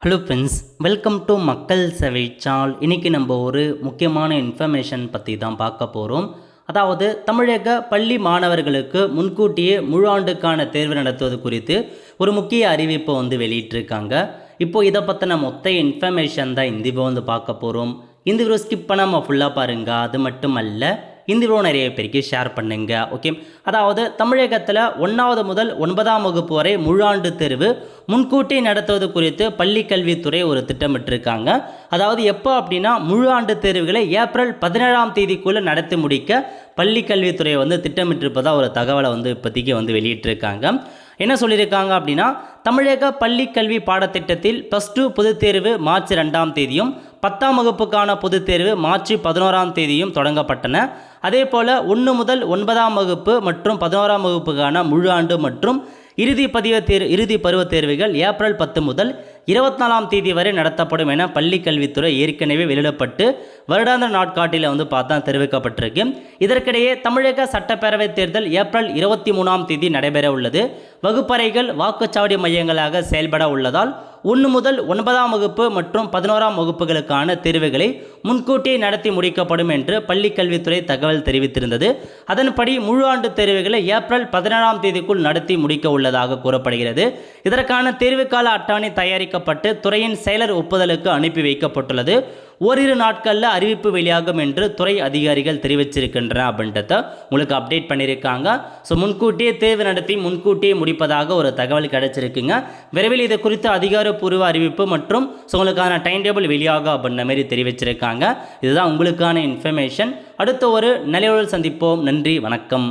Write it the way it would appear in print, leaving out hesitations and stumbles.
Hello friends, welcome to மக்கள் சேவை சால். இன்றைக்கி நம்ம ஒரு முக்கியமான இன்ஃபர்மேஷன் பற்றி தான் பார்க்க போகிறோம். அதாவது தமிழக பள்ளி மாணவர்களுக்கு முன்கூட்டியே முழு ஆண்டுக்கான தேர்வு நடத்துவது குறித்து ஒரு முக்கிய அறிவிப்பை வெளியிட்டிருக்காங்க. இப்போது இதை பற்றின மொத்த இன்ஃபர்மேஷன் தான் இந்த வந்து பார்க்க போகிறோம். இந்த வீடியோ ஸ்கிப் பண்ணாமல் ஃபுல்லாக பாருங்கள். அது மட்டும் அல்ல, இந்த வீடியோ நிறைய பேருக்கு ஷேர் பண்ணுங்க. ஓகே, அதாவது தமிழகத்தில் 1வது முதல் 9ஆம் வகுப்பு வரை முழு ஆண்டு தேர்வு முன்கூட்டி நடத்துவது குறித்து பள்ளிக்கல்வித்துறை ஒரு திட்டமிட்டிருக்காங்க. அதாவது எப்போ அப்படின்னா, முழு ஆண்டு தேர்வுகளை ஏப்ரல் 17ஆம் தேதிக்குள்ளே நடத்தி முடிக்க பள்ளிக்கல்வித்துறை திட்டமிட்டிருப்பதாக ஒரு தகவலை இப்போதைக்கு வெளியிட்டிருக்காங்க. என்ன சொல்லியிருக்காங்க அப்படின்னா, தமிழக பள்ளிக்கல்வி பாடத்திட்டத்தில் +2 பொதுத் தேர்வு மார்ச் 2ஆம் தேதியும் 10ஆம் வகுப்புக்கான பொதுத் தேர்வு மார்ச் 11ஆம் தேதியும் தொடங்கப்பட்டன. அதே போல் 1 முதல் 9ஆம் வகுப்பு மற்றும் 11ஆம் வகுப்புக்கான முழு ஆண்டு மற்றும் இறுதி பருவத் தேர்வுகள் ஏப்ரல் 10 முதல் 24ஆம் தேதி வரை நடத்தப்படும் என பள்ளிக்கல்வித்துறை ஏற்கனவே வெளியிடப்பட்டு வருடாந்திர நாட்காட்டியில் பார்த்தா தெரிவிக்கப்பட்டிருக்கு. இதற்கிடையே தமிழக சட்டப்பேரவை தேர்தல் ஏப்ரல் 23ஆம் தேதி நடைபெற உள்ளது. வகுப்பறைகள் வாக்குச்சாவடி மையங்களாக செயல்பட உள்ளதால் 1 முதல் 9ஆம் வகுப்பு மற்றும் 11ஆம் வகுப்புகளுக்கான தேர்வுகளை முன்கூட்டியே நடத்தி முடிக்கப்படும் என்று பள்ளிக்கல்வித்துறை தகவல் தெரிவித்திருந்தது. அதன்படி முழு ஆண்டு தேர்வுகளை ஏப்ரல் 17ஆம் தேதிக்குள் நடத்தி முடிக்க உள்ளதாக கூறப்படுகிறது. இதற்கான தேர்வுக்கால அட்டவணை தயாரிக்கப்பட்டு துறையின் செயலர் ஒப்புதலுக்கு அனுப்பி வைக்கப்பட்டுள்ளது. ஓரிரு நாட்களில் அறிவிப்பு வெளியாகும் என்று துறை அதிகாரிகள் தெரிவிச்சிருக்கின்றன அப்படின்றத உங்களுக்கு அப்டேட் பண்ணியிருக்காங்க. ஸோ முன்கூட்டியே தேர்வு நடத்தி முன்கூட்டியே முடிப்பதாக ஒரு தகவல் கிடைச்சிருக்குங்க. விரைவில் இது குறித்து அதிகாரப்பூர்வ அறிவிப்பு மற்றும் உங்களுக்கான டைம் டேபிள் வெளியாகும் அப்படின்ற மாதிரி தெரிவிச்சிருக்காங்க. இதுதான் உங்களுக்கான இன்ஃபர்மேஷன். அடுத்த ஒரு நிலையுடன் சந்திப்போம். நன்றி, வணக்கம்.